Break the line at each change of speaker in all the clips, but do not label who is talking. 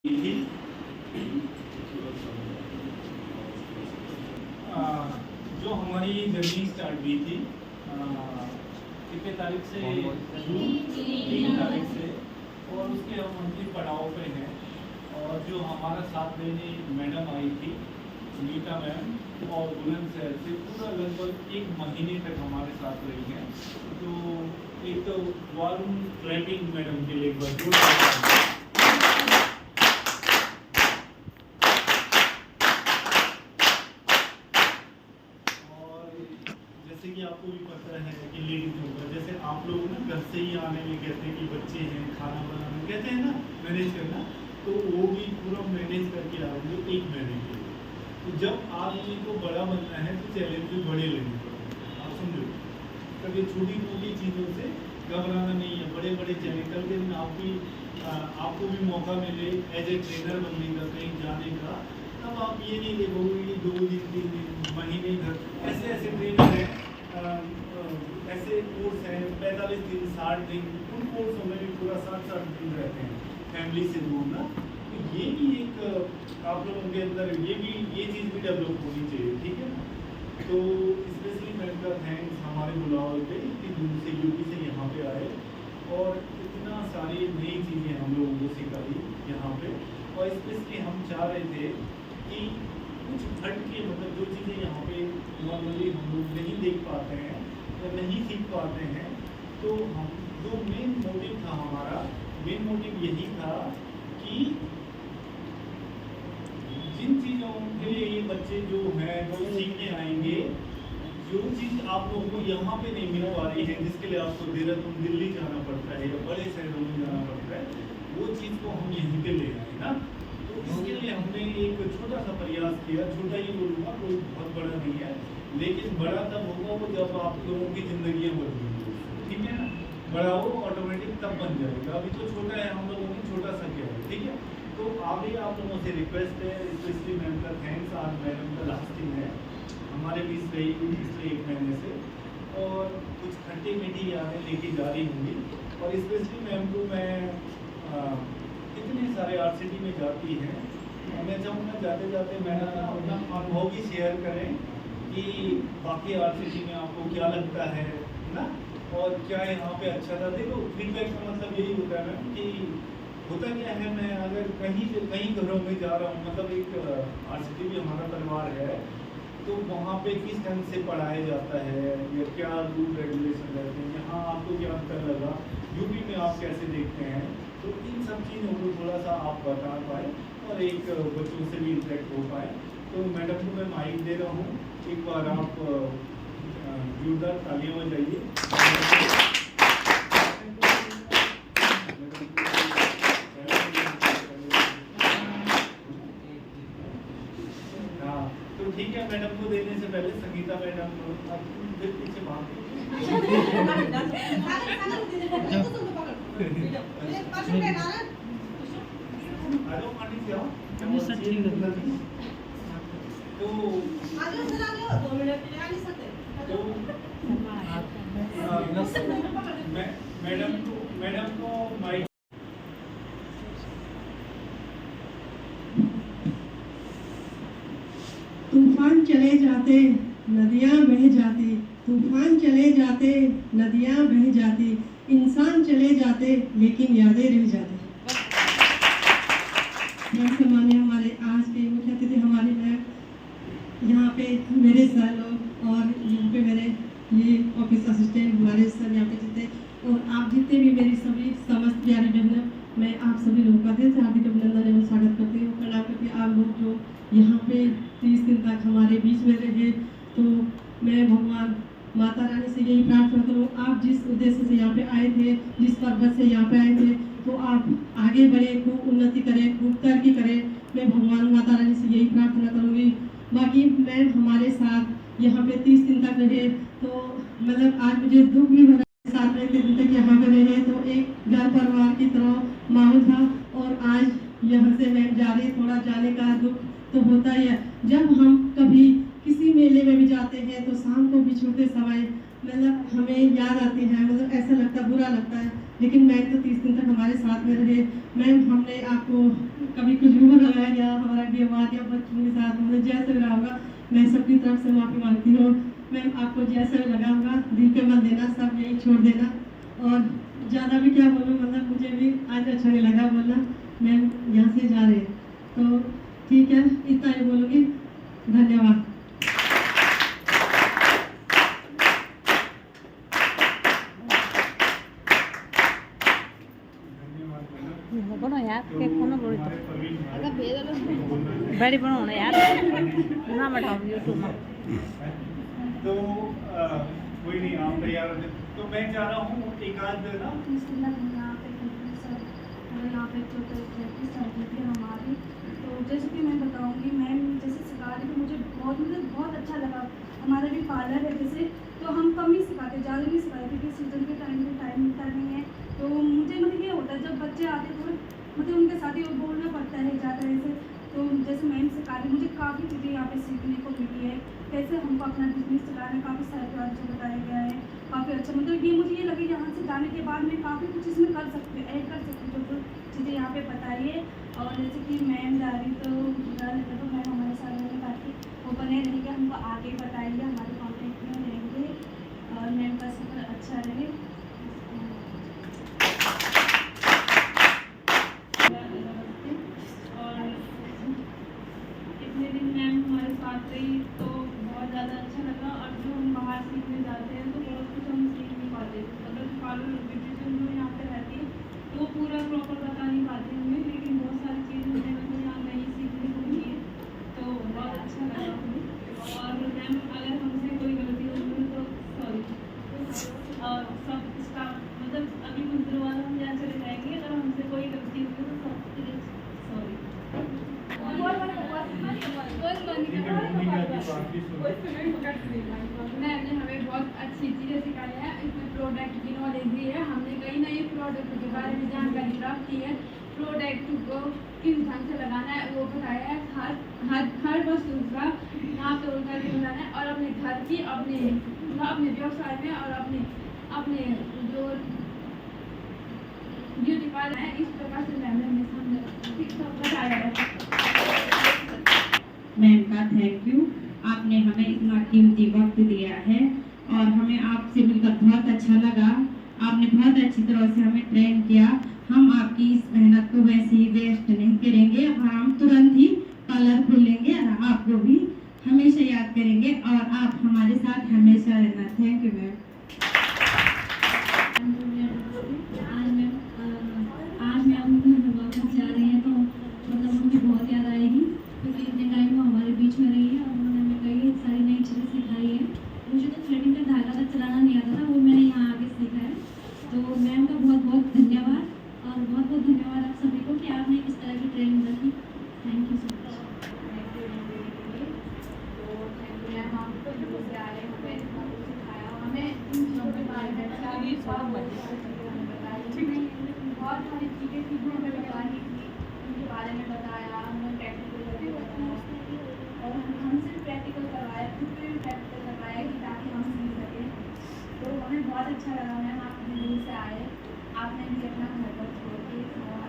थी। जो हमारी जर्नी स्टार्ट हुई थी कितने तारीख से, 3 तारीख से, और उसके हम अंतिम पड़ाव पे हैं। और जो हमारा साथ देने मैडम आई थी नीता मैम और बुलंद शहर से, पूरा लगभग 1 महीने तक हमारे साथ रही हैं। तो एक तो वार्म ट्रैपिंग मैडम के लिए बहुत कि आपको भी पता है कि लेडीज होगा, जैसे आप लोग ना घर से ही आने में कहते हैं कि बच्चे हैं, खाना बनाना कहते हैं ना, मैनेज करना, तो वो भी पूरा मैनेज करके आओगे 1 महीने के लिए। तो जब आदमी को बड़ा बनना है तो चैलेंज भी बड़े लेने पड़ेंगे, आप समझो। कभी छोटी मोटी चीज़ों से घबराना नहीं है, बड़े बड़े चैलेंज कल के दिन आपको भी मौका मिले एज ए ट्रेनर बनने का, कहीं जाने का, तब आप ये नहीं देखोगे कि 2 दिन 3 दिन महीने घर ऐसे ट्रेनर हैं, ऐसे कोर्स हैं 45 दिन 60 दिन, उन कोर्सों में भी पूरा 60 दिन रहते हैं फैमिली से दूर ना। तो ये भी एक आप लोगों के अंदर ये चीज़ भी डेवलप होनी चाहिए, ठीक है ना। तो स्पेशली मैम का थैंक्स, हमारे बुलावे पे इतनी दूर से यूपी से यहाँ पे आए और इतना सारी नई चीज़ें हम लोगों को सिखाई यहाँ पे। और स्पेशली हम चाह रहे थे कि कुछ हट के, मतलब जो चीज़ें यहाँ पे नॉर्मली हम लोग नहीं देख पाते हैं या नहीं सीख पाते हैं, तो हम जो मेन मोटिव था हमारा, मेन मोटिव यही था कि जिन चीज़ों के लिए ये बच्चे जो हैं जो सीखने आएंगे, जो चीज़ आप लोगों को यहाँ पे नहीं मिल पा रही है, जिसके लिए आपको देहरादून दिल्ली जाना पड़ता है या बड़े शहरों में जाना पड़ता है, वो चीज़ को हम यहीं पे ले आए ना। इसके लिए हमने एक छोटा सा प्रयास किया, छोटा ही बोलूँगा, कोई बहुत बड़ा नहीं है, लेकिन बड़ा तब होगा वो जब आप लोगों की ज़िंदगी बदलेंगी, ठीक है ना। बड़ा हो ऑटोमेटिक तब बन जाएगा, अभी तो छोटा है, हम लोगों ने छोटा सा किया है, ठीक है। तो आगे आप लोगों से रिक्वेस्ट है, स्पेशली मैम का थैंक्स, आज मैडम का लास्ट दिन है हमारे बीच रही पिछले 1 महीने से, और कुछ खट्टी मीठी यादें लेके जा रही होंगी। और स्पेशली मैम को मैं इतने सारे RCT में जाती हैं, मैं चाहूँगा जाते जाते मैडम ना अपना अनुभव भी शेयर करें कि बाकी RCT में आपको क्या लगता है ना, और क्या यहाँ पे अच्छा था। देखो फीडबैक का मतलब यही होता है मैम कि होता क्या है, मैं अगर कहीं घरों में जा रहा हूँ, मतलब एक RCT भी हमारा परिवार है, तो वहाँ पे किस ढंग से पढ़ाया जाता है या क्या रूल रेगुलेशन रहते हैं, यहाँ आपको क्या अंतर लगा, यूपी में आप कैसे देखते हैं, तो इन सब चीज़ों को थोड़ा सा आप बता पाए और एक बच्चों से भी इंटरेक्ट हो पाए। तो मैडम को मैं माइक दे रहा हूँ, एक बार आप जोरदार तालियां बजाइए। हाँ, तो ठीक है, मैडम को देने से पहले संगीता मैडम फिर पीछे भाग मैडम को माइक।
तूफान चले जाते नदियाँ बह जाती, तूफान चले जाते नदियाँ बह जाती, इंसान चले जाते लेकिन यादें रह जाती। सम्मान्य हमारे आज के मुख्य अतिथि हमारे मैम, यहाँ पे मेरे सर लोग और यहाँ पे मेरे ये ऑफिस असिस्टेंट हमारे सर यहाँ पे जितने, और आप जितने भी मेरी सभी समस्त प्यारी बहनों, मैं आप सभी लोगों का दिल से हार्दिक अभिनंदन एवं स्वागत करती हूँ। प्रणाम करती हूँ आप लोग जो यहाँ पे 30 दिन तक हमारे बीच में रहे। तो मैं भगवान माता रानी से यही प्रार्थना करूँ, आप जिस उद्देश्य से यहाँ पे आए थे, जिस पर्पज से यहाँ पे आए थे, तो आप आगे बढ़े, खूब उन्नति करें, खूब तरक्की करें। मैं भगवान माता रानी से यही प्रार्थना करूँगी। बाकी मैम हमारे साथ यहाँ पे 30 दिन तक रहे, तो मतलब आज मुझे दुख भी भरा, साथ में 30 दिन तक यहाँ पे रहे तो एक घर परिवार की तरह माहौल था। और आज यहाँ से मैम जा रही, थोड़ा जाने का दुख तो होता ही है। जब हम कभी किसी मेले में भी जाते हैं तो शाम को भी छूटते समय मतलब हमें याद आती है, मतलब ऐसा लगता, बुरा लगता है लेकिन मैम तो 30 दिन तक हमारे साथ में रहे। मैम हमने आपको कभी कुछ भी लगाया या हमारा व्यवहार या बच्चों के साथ मतलब जैसे भी रहा होगा, मैं सबकी तरफ से माफ़ी मांगती हूँ। मैम आपको जैसे भी लगा होगा दिल पे मत देना, सब यही छोड़ देना। और ज़्यादा भी क्या बोलूँ, मतलब मुझे भी आज अच्छा नहीं लगा बोलना। मैम यहाँ से जा रहे हैं तो ठीक है, इतना ही बोलूँगी। धन्यवाद।
बनो यार के कोनो बोल
अगर
बड़ी बनो ना यार ना बैठाओ YouTube में।
तो कोई नहीं, आप तैयार हो। तो मैं चाह रहा हूँ एक आध ना
यहाँ पे जो प्रैक्टिस चलती थी हमारी, तो जैसे कि मैं बताऊँगी, मैम जैसे सिखा रही थी मुझे बहुत अच्छा लगा। हमारा भी पार्लर है जैसे, तो हम कम ही सिखाते, ज़्यादा नहीं सिखाते क्योंकि सीजन के टाइम मिलता नहीं है। तो मुझे मतलब ये होता है जब बच्चे आते तो मतलब उनके साथ ही बोलना पड़ता है ज़्यादा ऐसे। तो जैसे मैम सिखा रही, मुझे काफ़ी चीज़ें यहाँ पे सीखने को मिली है, कैसे हमको अपना बिजनेस चलाना है। काफ़ी सारे बात जो बताया गया है, काफ़ी अच्छा, मतलब ये मुझे ये लगे यहाँ से जाने के बाद मैं काफ़ी कुछ इसमें कर सकती हूँ, ऐड कर सकती हूँ जो चीज़ें यहाँ पे बताई है। और जैसे कि मैम जा रही तो मैम हमारे साथ रहने बाकी वो बने रहेंगे, हमको आगे बताएंगे, हमारे कॉन्टेक्ट में रहेंगे और मैम का सफ़र अच्छा रहे। और इतने दिन मैम हमारे साथ रही तो बहुत ज़्यादा अच्छा लगा। और जो हम बाहर सीखने जाते हैं तो बहुत कुछ हम सीख नहीं पाते, अगर पार्लर ब्यूटिशियन जो यहाँ पे रहती है तो वो पूरा प्रॉपर बता नहीं पाते हमें, लेकिन बहुत सारी चीज़ें हमें मतलब यहाँ नहीं सीखने को मिली है, तो बहुत अच्छा लगा हमें। और मैम अगर हमसे कोई गलती होगी तो सॉरी। और सब स्टाफ मतलब अभी कुछ देर बाद हम यहाँ चले जाएंगे, अगर हमसे कोई गलती होगी तो सबके लिए सॉरी।
मैम ने हमें बहुत अच्छी चीज़ें सिखाई है, इसमें प्रोडक्ट की नॉलेज दी है, हमने कई नए प्रोडक्ट के बारे में जानकारी प्राप्त की है, प्रोडक्ट को किस ढंग से लगाना है वो बताया है, हर वस्तु का नाप तोल करके बताना है। और अपने घर की अपने व्यवसाय में और अपने जो ब्यूटी पार्लर है, इस प्रकार से मैम ने हमें बताया है।
मैम का थैंक यू, आपने हमें इतना कीमती वक्त दिया है और हमें आपसे मिलकर बहुत अच्छा लगा। आपने बहुत अच्छी तरह से हमें ट्रेन किया। हम आपकी इस मेहनत को वैसे ही वेस्ट नहीं करेंगे और हम तुरंत ही पार्लर खोलेंगे और आपको भी हमेशा याद करेंगे और आप हमारे साथ हमेशा रहना। Thank you ma'am.
आज मैम वापस जा रही है तो मतलब मुझे बहुत याद आएगी, क्योंकि इतने टाइम वो हमारे बीच में रही है और उन्होंने हमें कई सारी नई चीज़ें सिखाई है। मुझे तो थ्रेडिंग का धागा तक चलाना नहीं आता था, वो मैंने यहाँ आके सीखा है। तो मैम का बहुत बहुत धन्यवाद और बहुत बहुत धन्यवाद आप सभी को कि आपने इस तरह की ट्रेनिंग रखी। Thank you so much.
बहुत सारी चीज़ें सीखने में बतानी थी, उनके बारे में बताया, हमें प्रैक्टिकल करके बताया और हम सिर्फ प्रैक्टिकल करवाया, खुद पे भी प्रैक्टिकल करवाया कि ताकि हम सीख सकें। तो हमें बहुत अच्छा लगा मैम, आप इतने दूर से आए, आपने भी अपना घर पर छोड़ के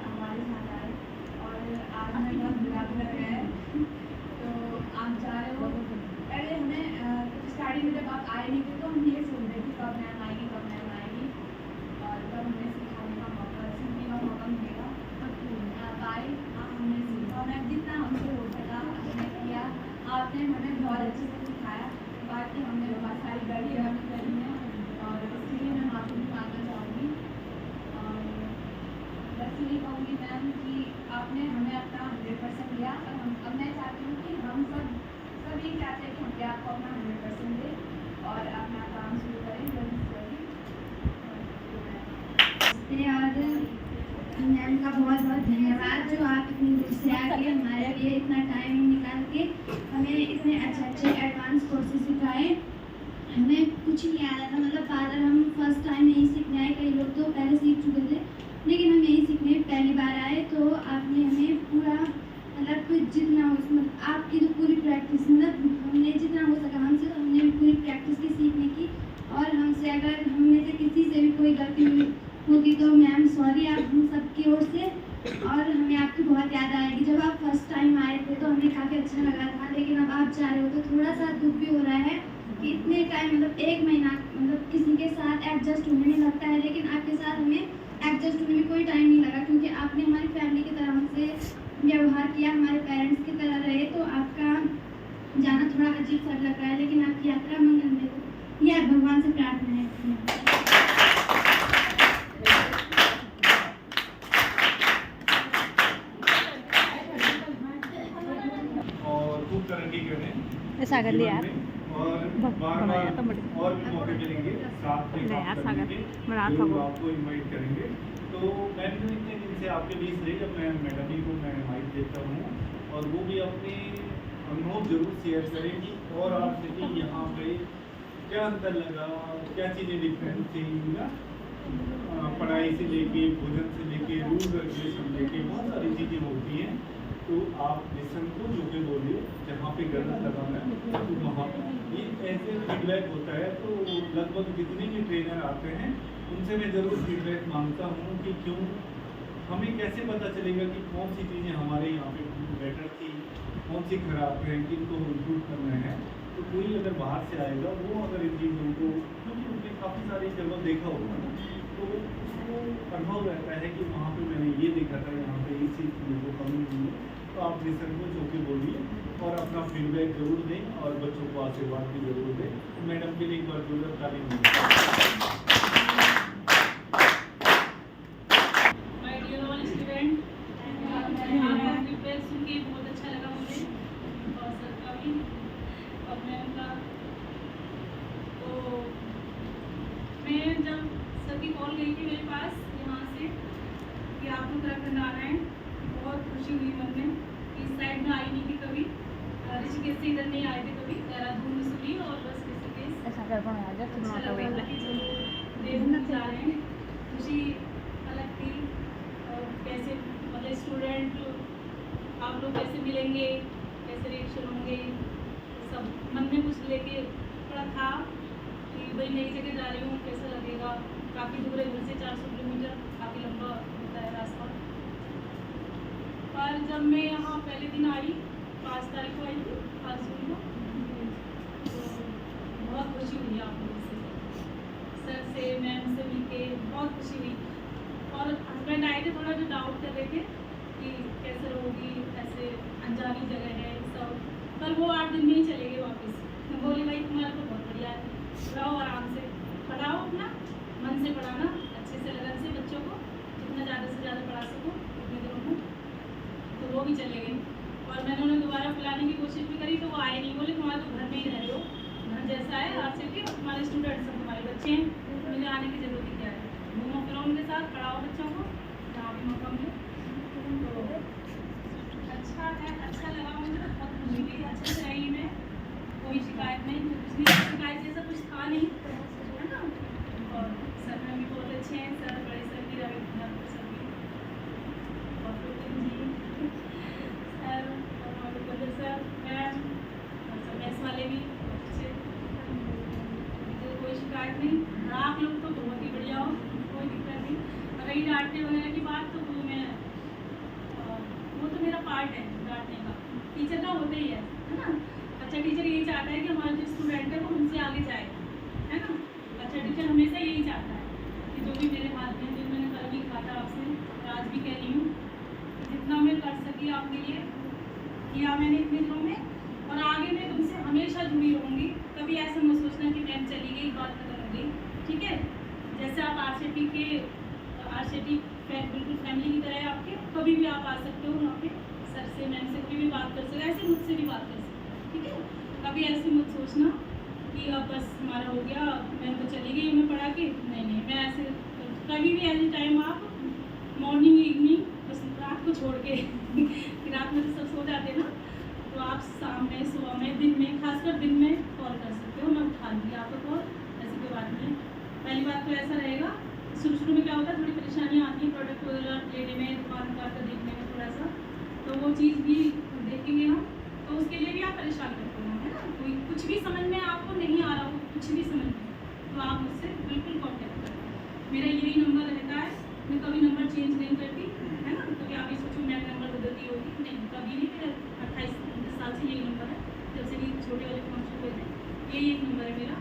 हमारे साथ आए और आज हमें बहुत बुरा भी लग रहा है। तो आप जा रहे हो, पहले हमें स्टार्टिंग में जब आप आए नहीं थे तो हम ये सोच रहे थे कब मैम आएगी और कब हमें सीखने का मौका मिलेगा। तब आए, हमने सीखा, मैम जितना हमसे हो सका हमने किया, आपने हमें बहुत अच्छे से सिखाया। बाकी हमने बहुत सारी गलतियाँ भी करी हैं और इसके लिए मैं माफ़ी भी मांगना चाहूँगी। और बस यही कहूँगी मैम कि आपने हमें अपना 100% दिया और अब मैं चाहती हूँ कि हम सब यही चाहते हैं कि हम भी आपको अपना 100% दें और अपना काम शुरू करें जल्दी से जल्दी।
और मैम का बहुत बहुत धन्यवाद जो आप इतनी दूर से आके हमारे लिए इतना टाइम निकाल के हमें इतने अच्छे एडवांस कोर्सेज सिखाए। हमें कुछ नहीं आ रहा था, मतलब पार्लर हम फर्स्ट टाइम यहीं सीखने आए, कई लोग तो पहले सीख चुके थे लेकिन हम यहीं सीखने पहली बार आए। तो आपने हमें पूरा मतलब जितना उसमें आपकी जो पूरी प्रैक्टिस, मतलब हमने जितना हो सका हमसे तो हमने भी पूरी प्रैक्टिस की सीखने की। और हमसे अगर हम में से किसी से भी कोई गलती होगी होंगी तो मैम सॉरी आप हम सबकी ओर से, और हमें आपकी बहुत याद आएगी। जब आप फर्स्ट टाइम आए थे तो हमें काफ़ी अच्छा लगा था, लेकिन अब आप जा रहे हो तो थोड़ा सा दुख भी हो रहा है कि इतने टाइम मतलब 1 महीना मतलब किसी के साथ एडजस्ट होने में लगता है, लेकिन आपके साथ हमें एडजस्ट होने में कोई टाइम नहीं लगा, क्योंकि आपने हमारी फैमिली की तरह हमसे व्यवहार किया, हमारे पेरेंट्स की तरह रहे। तो आपका जाना थोड़ा अजीब सा लग रहा है, लेकिन आपकी यात्रा मंगलमय हो, यह भगवान से प्रार्थना है।
और खूब तरक्की करें
ऐसा कर लिया
जीवन में, और बार-बार और भी मौके मिलेंगे साथ में काम करने के, जरूर आपको इनवाइट करेंगे। तो मैं भी इतने दिन से आपके बीच रही, जब मैं मैडम ही को मैं माइक देता हूँ और वो भी अपने अनुभव जरूर शेयर करेंगी, और आपसे कि यहाँ पे क्या अंतर लगा, क्या चीज़ें डिफरेंट थी ना, पढ़ाई से लेके, भोजन से लेके, रूल रेगुलेशन लेके बहुत सारी चीज़ें होती हैं। तो आप लिसन को जो कि बोलिए, जहाँ पे गलत लगा मैं तो वहाँ ये ऐसे फीडबैक होता है। तो लगभग जितने भी ट्रेनर आते हैं उनसे मैं ज़रूर फीडबैक मांगता हूँ कि क्यों, हमें कैसे पता चलेगा कि कौन सी चीज़ें हमारे यहाँ पे बेटर थी, कौन सी खराब है, किनको इम्प्रूव करना है। तो कोई अगर बाहर से आएगा वो अगर इन चीज़ों को, क्योंकि उनने काफ़ी सारी जगह देखा होगा ना, तो उसको अनुभव रहता है कि वहाँ पे मैंने ये देखा था, यहाँ पे इस चीज़ की मेरे को कमी हुई है। तो आप लिसन को जो कि बोलिए और अपना फीडबैक जरूर दें, और बच्चों को आशीर्वाद भी जरूर दें। मैडम के लिए एक बार जोरदार ताली दीजिए।
माय डियर ऑल स्टूडेंट, आपका फीडबैक सुन के बहुत अच्छा लगा मुझे, और सर का भी और मैम का। तो मैं जब सर की कॉल गई थी मेरे पास यहाँ से कि आप लोग उत्तराखंड आ रहे हैं, बहुत खुशी हुई मन में। इस साइड में आई नहीं थी कभी, ऋषिकेश से इधर नहीं आए थे कभी, देहरादून में सुनी और बस ऋषिकेश
ऐसा कर पाऊँ आज
अच्छा
तो
लगा
वेट
कि जो देवभूमि जा रहे हैं, खुशी अलग थी। और कैसे मतलब स्टूडेंट आप लोग कैसे मिलेंगे, कैसे रिएक्शन होंगे, सब मन में कुछ लेके थोड़ा था कि भाई नई जगह जा रही हूँ, कैसा लगेगा। काफ़ी दूर है, घर से 400 किलोमीटर, काफ़ी लंबा होता है रास्ता। पर जब मैं यहाँ पहले दिन आई, 5 तारीख को आई थी, 5 जून को, तो बहुत खुशी हुई आप लोगों से, सर से, मैम से मिलके बहुत खुशी हुई। और हस्बैंड आए थे, थोड़ा जो डाउट कर रहे थे कि कैसे रहोगी, ऐसे अनजानी जगह है सब, पर वो 8 दिन में ही चले गए वापस। मैं बोली भाई तुम्हारा तो बहुत बढ़िया है, रहो आराम से, पढ़ाओ अपना, मन से पढ़ाना, अच्छे से लगन से बच्चों को, जितना ज़्यादा से ज़्यादा पढ़ा सको उतने दिनों को। तो वो भी चले गए, और मैंने उन्हें दोबारा बुलाने की कोशिश भी करी तो वो आए नहीं। बोले तुम्हारा तो घर में ही रह रहे हो, घर जैसा है आपसे कि तुम्हारे स्टूडेंट्स हैं, तुम्हारे बच्चे हैं, मुझे आने की ज़रूरत ही क्या है। घूमो फिरो उनके साथ, पढ़ाओ बच्चों को जहाँ भी मौका मिले। तो अच्छा है, अच्छा लगा मुझे, बहुत खुशी हुई, अच्छे से रही मैं, कोई शिकायत नहीं, कुछ नहीं, शिकायत जैसा कुछ था नहीं, है ना। और सर में भी बहुत अच्छे हैं, सर बड़े सर भी, रविंद्र सर भी, और जी सर, और सर, मैम, और सब मैथ्स वाले भी अच्छे, तो कोई शिकायत नहीं। आप लोग तो बहुत ही बढ़िया हो, कोई दिक्कत नहीं। और रही डांटने वगैरह की बात, तो वो तो मेरा पार्ट है डांटने का, टीचर का होता ही है ना। अच्छा टीचर यही चाहता है कि हमारा जो स्टूडेंट है वो हमसे आगे जाए, है ना। अच्छा टीचर हमेशा यही चाहता है कि जो भी मेरे हाथ में, जो मैंने कल भी कहा था आपसे और आज भी कह रही हूँ, जितना मैं कर सकी आपके लिए किया मैंने इतने दिनों में, और आगे मैं तुमसे हमेशा जुड़ी रहूँगी। कभी ऐसा मत सोचना कि मैम चली गई, बात खत्म हो गई, ठीक है। जैसे आप आरसीटी बिल्कुल फैमिली की तरह है आपके, कभी भी आप आ सकते हो वहाँ पे, सर से मैम से कभी भी बात कर सकते, ऐसे मुझसे भी बात कर सकते, ठीक है। कभी ऐसे मत सोचना कि अब बस हमारा हो गया, मैम तो चली गई मैं पढ़ा के, नहीं, मैं ऐसे कभी भी एनी टाइम आप मॉर्निंग इवनिंग, बस रात को छोड़ के कि रात में तो सब सो जाते हैं ना, तो आप शाम में, सुबह में, दिन में, खासकर दिन में कॉल कर सकते हो, मैं उठा लूँगी आपको कॉल, ऐसी कोई बात नहीं। पहली बात तो ऐसा रहेगा, शुरू में क्या होता है, थोड़ी परेशानियाँ आती हैं प्रोडक्ट वगैरह लेने में, दुकान का देखने में थोड़ा सा, तो वो चीज़ भी देखेंगे हम, तो उसके लिए भी आप परेशान करते हो, है ना। कोई कुछ भी समझ में आपको नहीं आ रहा हो, कुछ भी समझ में, तो आप मुझसे बिल्कुल कॉन्टेक्ट करें, मेरा यही नंबर रहता है, मैं कभी नंबर चेंज नहीं करती, है ना। कभी आप ये सोचो मैं नंबर बदलती होगी, नहीं, कभी नहीं। मेरा 28-29 साल से यही नंबर है, जब से भी छोटे वाले फ़ोन शुरू हुए थे, यही एक नंबर है मेरा।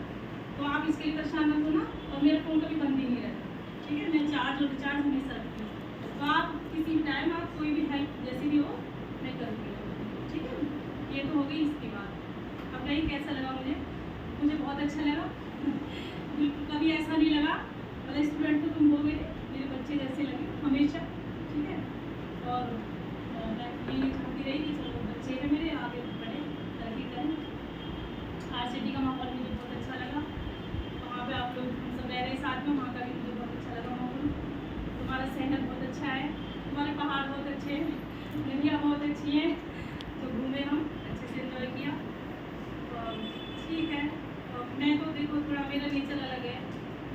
तो आप इसके लिए परेशान मत होना, और मेरा फ़ोन कभी बंद ही नहीं रहता, ठीक है। मैं चार्ज और रिचार्ज हमेशा रखती हूँ, तो आप किसी भी टाइम आप कोई भी हेल्प जैसी भी हो मैं करूँगी, ठीक है। ये तो हो गई इसकी बात। अब नहीं, कैसा लगा मुझे बहुत अच्छा लगा। बिल्कुल कभी ऐसा नहीं लगा मतलब स्टूडेंट तो तुम हो गए, मेरे बच्चे जैसे लगे हमेशा, ठीक है। और मैं ये चाहती रही कि चलो बच्चे हैं मेरे, आगे बढ़े, तरक्की करें। RCT का माहौल मुझे बहुत अच्छा लगा, वहाँ पे आप लोग हम सब रह रहे साथ में, वहाँ का भी मुझे बहुत अच्छा लगा माहौल। तुम्हारा शहर बहुत अच्छा है, तुम्हारे पहाड़ बहुत अच्छे हैं, नदियाँ बहुत अच्छी हैं, तो घूमे हम अच्छे से एंजॉय किया। और ठीक है, मैं तो देखो थोड़ा मेरा नेचर अलग है,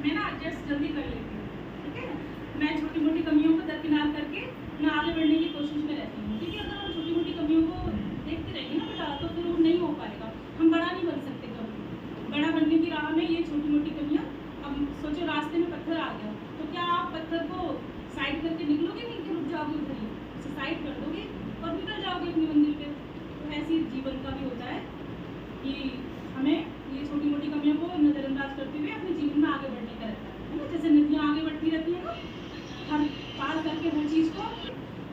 मैं ना एडजस्ट जल्दी कर लेती हूँ, ठीक है। मैं छोटी मोटी कमियों को दरकिनार करके मैं आगे बढ़ने की कोशिश में रहती हूँ, ठीक है। अगर हम छोटी मोटी कमियों को देखते रहेंगे ना बेटा, तो फिर वो नहीं हो पाएगा, हम बड़ा नहीं बन सकते कभी। बड़ा बनने की राह में ये छोटी मोटी कमियाँ, अब सोचो रास्ते में पत्थर आ गया, तो क्या आप पत्थर को साइड करके निकलोगे, नहीं कि रुक जाओगे उधर ही, उसे साइड कर दोगे और निकल जाओगे अपनी मंजिल पे। तो ऐसी जीवन का भी होता है कि हमें ये छोटी मोटी कमियों को नज़रअंदाज करते हुए अपने जीवन में आगे बढ़ने का रहता है ना। जैसे नदियाँ आगे बढ़ती रहती हैं ना, हर पार करके हर चीज़ को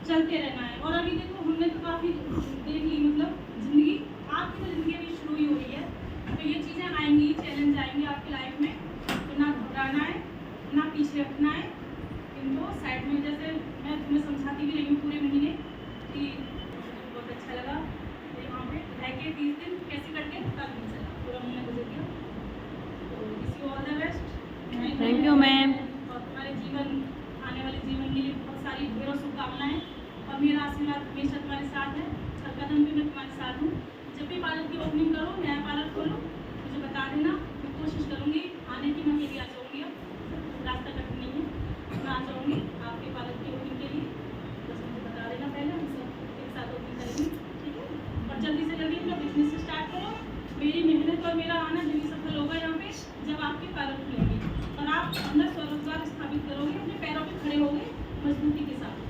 चलते रहना है। और अभी देखो हमने तो काफ़ी देख ली, मतलब ज़िंदगी आपकी तो ज़िंदगी अभी शुरू ही हो रही है, तो ये चीज़ें आएंगी, चैलेंज आएंगे आपकी लाइफ में, तो ना घबराना है, ना पीछे हटना है, इनको साइड में। जैसे मैं तुम्हें समझाती भी रही हूँ पूरे महीने कि बहुत अच्छा लगा यहाँ पे रह के 30 दिन कैसे कट गए पता नहीं चला, पूरा महीना गुजर गया। तो wish you all the best,
thank you ma'am.
और तुम्हारे जीवन, आने वाले जीवन के लिए बहुत सारी ढेरों शुभकामनाएं, और मेरा आशीर्वाद हमेशा तुम्हारे साथ है, हर कदम पे मैं तुम्हारे साथ हूँ। जब भी पार्लर की ओपनिंग करो, नया पार्लर खोलो, मुझे बता देना, मैं कोशिश करूँगी आने की, मैं मेरी आ जाऊँगी, अब रास्ता कट नहीं है, मैं आ जाऊँगी आपके पार्लर की ओपनिंग के लिए, बस मुझे बता देना पहले, हम सब एक साथ ओपनिंग करेंगे, ठीक है। और जल्दी से जल्दी अपना बिजनेस स्टार्ट करो, मेरी मेहनत और मेरा आना जल्दी सफल होगा यहाँ पे, जब आपके पार्लर खुलेंगे और आप अंदर स्वरोजगार स्थापित करोगे, अपने पैरों पे खड़े होगे मजबूती के साथ।